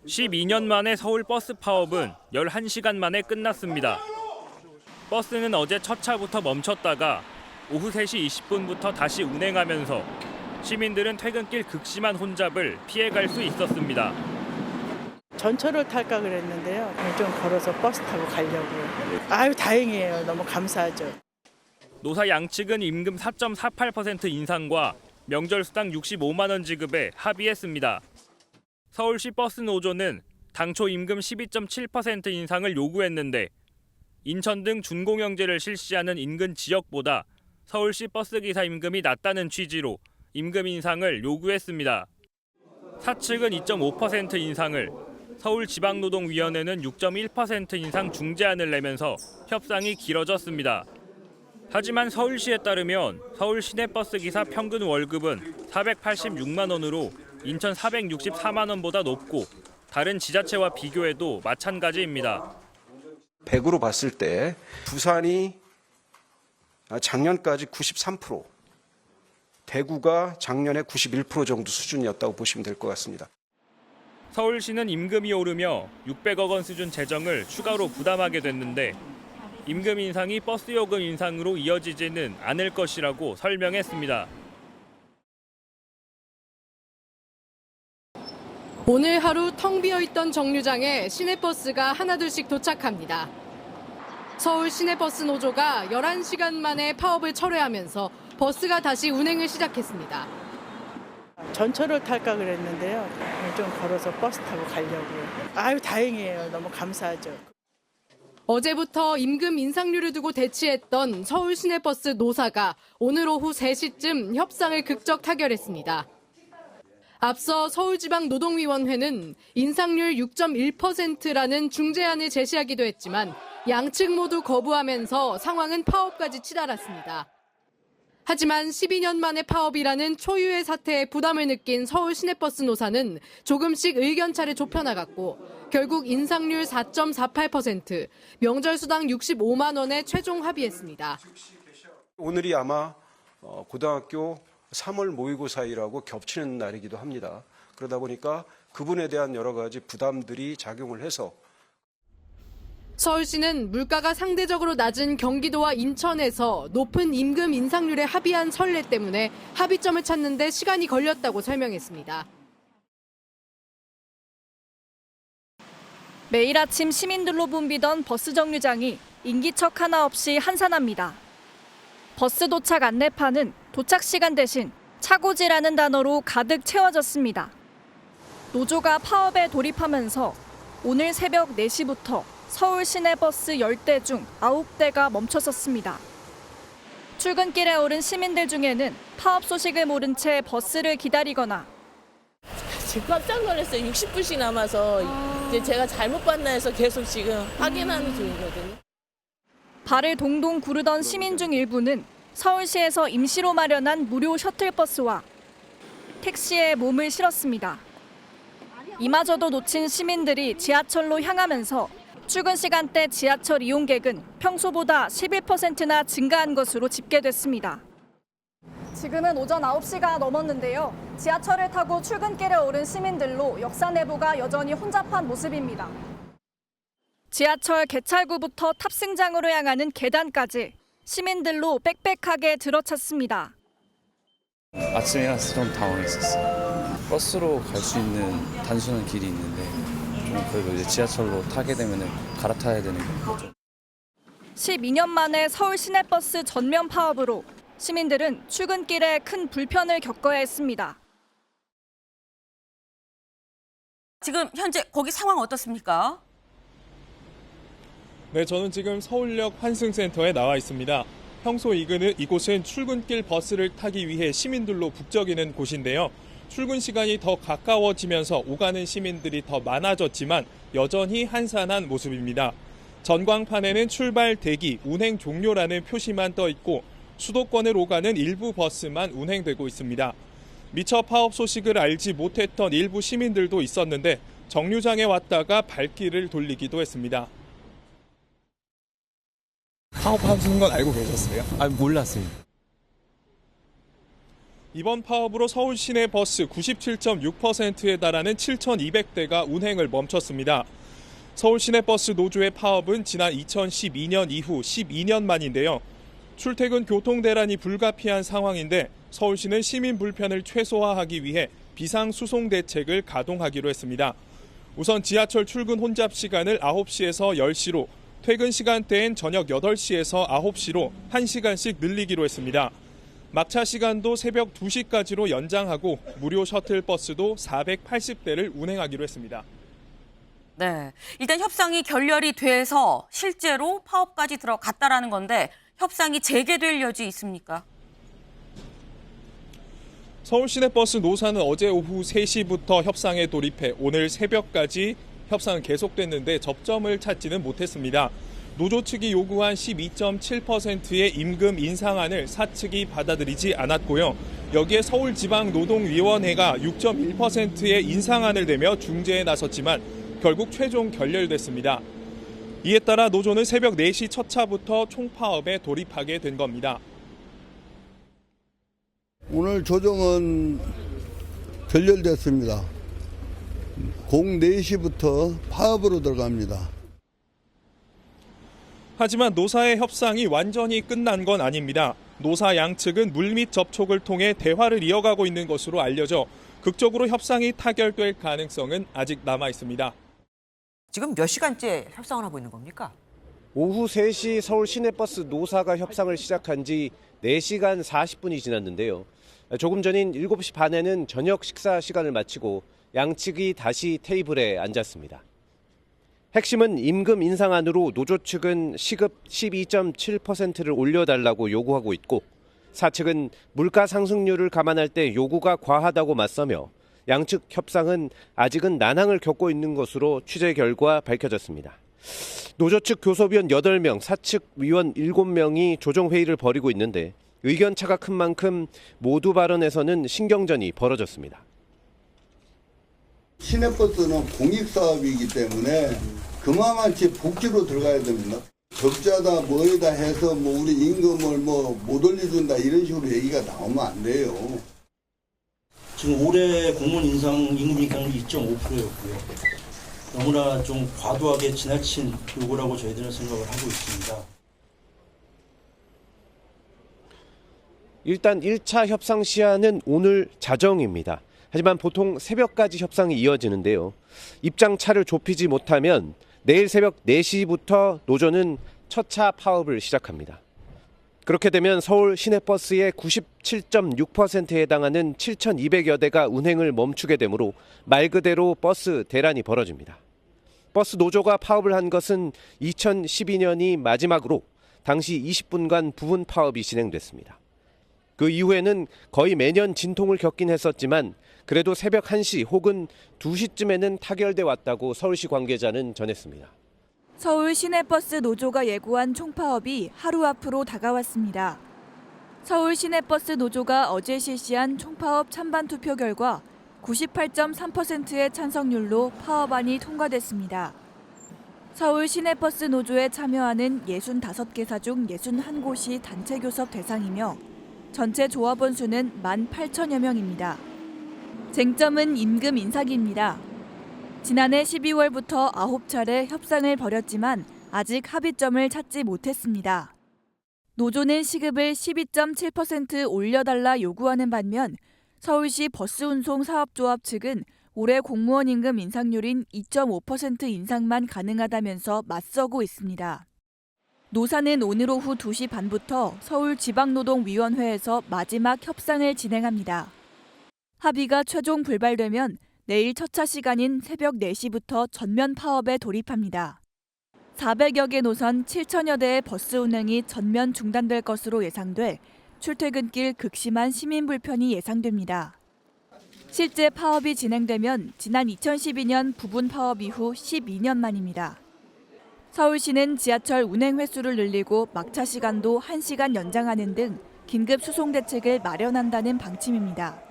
12년 만에 서울 버스 파업은 11시간 만에 끝났습니다. 버스는 어제 첫 차부터 멈췄다가 오후 3시 20분부터 다시 운행하면서 시민들은 퇴근길 극심한 혼잡을 피해갈 수 있었습니다. 전철을 탈까 그랬는데요. 좀 걸어서 버스 타고 가려고요. 아유, 다행이에요. 너무 감사하죠. 노사 양측은 임금 4.48% 인상과 명절 수당 65만 원 지급에 합의했습니다. 서울시 버스 노조는 당초 임금 12.7% 인상을 요구했는데 인천 등 준공영제를 실시하는 인근 지역보다 서울시 버스 기사 임금이 낮다는 취지로 임금 인상을 요구했습니다. 사측은 2.5% 인상을, 서울지방노동위원회는 6.1% 인상 중재안을 내면서 협상이 길어졌습니다. 하지만 서울시에 따르면 서울 시내버스 기사 평균 월급은 486만 원으로 인천 464만 원보다 높고 다른 지자체와 비교해도 마찬가지입니다. 100으로 봤을 때 부산이 작년까지 93%, 대구가 작년에 91% 정도 수준이었다고 보시면 될 것 같습니다. 서울시는 임금이 오르며 600억 원 수준 재정을 추가로 부담하게 됐는데 임금 인상이 버스 요금 인상으로 이어지지는 않을 것이라고 설명했습니다. 오늘 하루 텅 비어있던 정류장에 시내버스가 하나둘씩 도착합니다. 서울 시내버스 노조가 11시간 만에 파업을 철회하면서 버스가 다시 운행을 시작했습니다. 전철을 탈까 그랬는데요. 좀 걸어서 버스 타고 가려고요. 아유, 다행이에요. 너무 감사하죠. 어제부터 임금 인상률을 두고 대치했던 서울 시내버스 노사가 오늘 오후 3시쯤 협상을 극적 타결했습니다. 앞서 서울지방노동위원회는 인상률 6.1%라는 중재안을 제시하기도 했지만 양측 모두 거부하면서 상황은 파업까지 치달았습니다. 하지만 12년 만의 파업이라는 초유의 사태에 부담을 느낀 서울 시내버스 노사는 조금씩 의견차를 좁혀나갔고 결국 인상률 4.48%, 명절 수당 65만 원에 최종 합의했습니다. 오늘이 아마 고등학교 3월 모의고사일하고 겹치는 날이기도 합니다. 그러다 보니까 그분에 대한 여러 가지 부담들이 작용을 해서 서울시는 물가가 상대적으로 낮은 경기도와 인천에서 높은 임금 인상률에 합의한 선례 때문에 합의점을 찾는 데 시간이 걸렸다고 설명했습니다. 매일 아침 시민들로 붐비던 버스 정류장이 인기척 하나 없이 한산합니다. 버스 도착 안내판은 도착 시간 대신 차고지라는 단어로 가득 채워졌습니다. 노조가 파업에 돌입하면서 오늘 새벽 4시부터 서울 시내버스 10대 중 9대가 멈춰섰습니다. 출근길에 오른 시민들 중에는 파업 소식을 모른 채 버스를 기다리거나 지금 깜짝 놀랐어요. 60분씩 남아서 이제 제가 잘못 봤나 해서 계속 지금 확인하는 중이거든요. 발을 동동 구르던 시민 중 일부는 서울시에서 임시로 마련한 무료 셔틀버스와 택시에 몸을 실었습니다. 이마저도 놓친 시민들이 지하철로 향하면서 출근 시간대 지하철 이용객은 평소보다 11%나 증가한 것으로 집계됐습니다. 지금은 오전 9시가 넘었는데요. 지하철을 타고 출근길에 오른 시민들로 역사 내부가 여전히 혼잡한 모습입니다. 지하철 개찰구부터 탑승장으로 향하는 계단까지 시민들로 빽빽하게 들어찼습니다. 아침에 일어나서 좀 당황했었어요. 버스로 갈 수 있는 단순한 길이 있는데 좀 그래도 이제 지하철로 타게 되면 갈아타야 되는 거죠. 12년 만에 서울 시내버스 전면 파업으로 시민들은 출근길에 큰 불편을 겪어야 했습니다. 지금 현재 거기 상황 어떻습니까? 네, 저는 지금 서울역 환승센터에 나와 있습니다. 평소 이곳은 출근길 버스를 타기 위해 시민들로 북적이는 곳인데요. 출근 시간이 더 가까워지면서 오가는 시민들이 더 많아졌지만 여전히 한산한 모습입니다. 전광판에는 출발 대기, 운행 종료라는 표시만 떠 있고 수도권을 오가는 일부 버스만 운행되고 있습니다. 미처 파업 소식을 알지 못했던 일부 시민들도 있었는데 정류장에 왔다가 발길을 돌리기도 했습니다. 파업하시는 건 알고 계셨어요? 몰랐어요. 이번 파업으로 서울 시내 버스 97.6%에 달하는 7,200대가 운행을 멈췄습니다. 서울 시내버스 노조의 파업은 지난 2012년 이후 12년 만인데요. 출퇴근 교통 대란이 불가피한 상황인데 서울시는 시민 불편을 최소화하기 위해 비상수송 대책을 가동하기로 했습니다. 우선 지하철 출근 혼잡 시간을 9시에서 10시로, 퇴근 시간대엔 저녁 8시에서 9시로 1시간씩 늘리기로 했습니다. 막차 시간도 새벽 2시까지로 연장하고 무료 셔틀버스도 480대를 운행하기로 했습니다. 네, 일단 협상이 결렬이 돼서 실제로 파업까지 들어갔다라는 건데 협상이 재개될 여지 있습니까? 서울 시내버스 노사는 어제 오후 3시부터 협상에 돌입해 오늘 새벽까지 협상은 계속됐는데 접점을 찾지는 못했습니다. 노조 측이 요구한 12.7%의 임금 인상안을 사측이 받아들이지 않았고요. 여기에 서울지방노동위원회가 6.1%의 인상안을 내며 중재에 나섰지만 결국 최종 결렬됐습니다. 이에 따라 노조는 새벽 4시 첫 차부터 총파업에 돌입하게 된 겁니다. 오늘 조정은 결렬됐습니다. 04시부터 파업으로 들어갑니다. 하지만 노사의 협상이 완전히 끝난 건 아닙니다. 노사 양측은 물밑 접촉을 통해 대화를 이어가고 있는 것으로 알려져 극적으로 협상이 타결될 가능성은 아직 남아 있습니다. 지금 몇 시간째 협상을 하고 있는 겁니까? 오후 3시 서울 시내버스 노사가 협상을 시작한 지 4시간 40분이 지났는데요. 조금 전인 7시 반에는 저녁 식사 시간을 마치고 양측이 다시 테이블에 앉았습니다. 핵심은 임금 인상안으로 노조 측은 시급 12.7%를 올려달라고 요구하고 있고 사측은 물가 상승률을 감안할 때 요구가 과하다고 맞서며 양측 협상은 아직은 난항을 겪고 있는 것으로 취재 결과 밝혀졌습니다. 노조 측 교섭위원 8명, 사측 위원 7명이 조정회의를 벌이고 있는데 의견차가 큰 만큼 모두 발언에서는 신경전이 벌어졌습니다. 시내버스는 공익사업이기 때문에 그만치 복지로 들어가야 됩니다. 적자다 뭐에다 해서 우리 임금을 못 올려준다 이런 식으로 얘기가 나오면 안 돼요. 지금 올해 공무원 인상 임금 인상률이 2.5%였고요. 너무나 좀 과도하게 지나친 요구라고 저희들은 생각을 하고 있습니다. 일단 1차 협상 시한은 오늘 자정입니다. 하지만 보통 새벽까지 협상이 이어지는데요. 입장차를 좁히지 못하면 내일 새벽 4시부터 노조는 첫 차 파업을 시작합니다. 그렇게 되면 서울 시내버스의 97.6%에 해당하는 7,200여 대가 운행을 멈추게 되므로 말 그대로 버스 대란이 벌어집니다. 버스 노조가 파업을 한 것은 2012년이 마지막으로 당시 20분간 부분 파업이 진행됐습니다. 그 이후에는 거의 매년 진통을 겪긴 했었지만 그래도 새벽 1시 혹은 2시쯤에는 타결돼 왔다고 서울시 관계자는 전했습니다. 서울 시내버스 노조가 예고한 총파업이 하루 앞으로 다가왔습니다. 서울 시내버스 노조가 어제 실시한 총파업 찬반 투표 결과 98.3%의 찬성률로 파업안이 통과됐습니다. 서울 시내버스 노조에 참여하는 65개사 중 61곳이 단체 교섭 대상이며 전체 조합원 수는 18,000여 명입니다. 쟁점은 임금 인상입니다. 지난해 12월부터 9차례 협상을 벌였지만 아직 합의점을 찾지 못했습니다. 노조는 시급을 12.7% 올려달라 요구하는 반면 서울시 버스운송사업조합 측은 올해 공무원 임금 인상률인 2.5% 인상만 가능하다면서 맞서고 있습니다. 노사는 오늘 오후 2시 반부터 서울지방노동위원회에서 마지막 협상을 진행합니다. 합의가 최종 불발되면 내일 첫 차 시간인 새벽 4시부터 전면 파업에 돌입합니다. 400여 개 노선 7천여 대의 버스 운행이 전면 중단될 것으로 예상돼 출퇴근길 극심한 시민 불편이 예상됩니다. 실제 파업이 진행되면 지난 2012년 부분 파업 이후 12년 만입니다. 서울시는 지하철 운행 횟수를 늘리고 막차 시간도 1시간 연장하는 등 긴급 수송 대책을 마련한다는 방침입니다.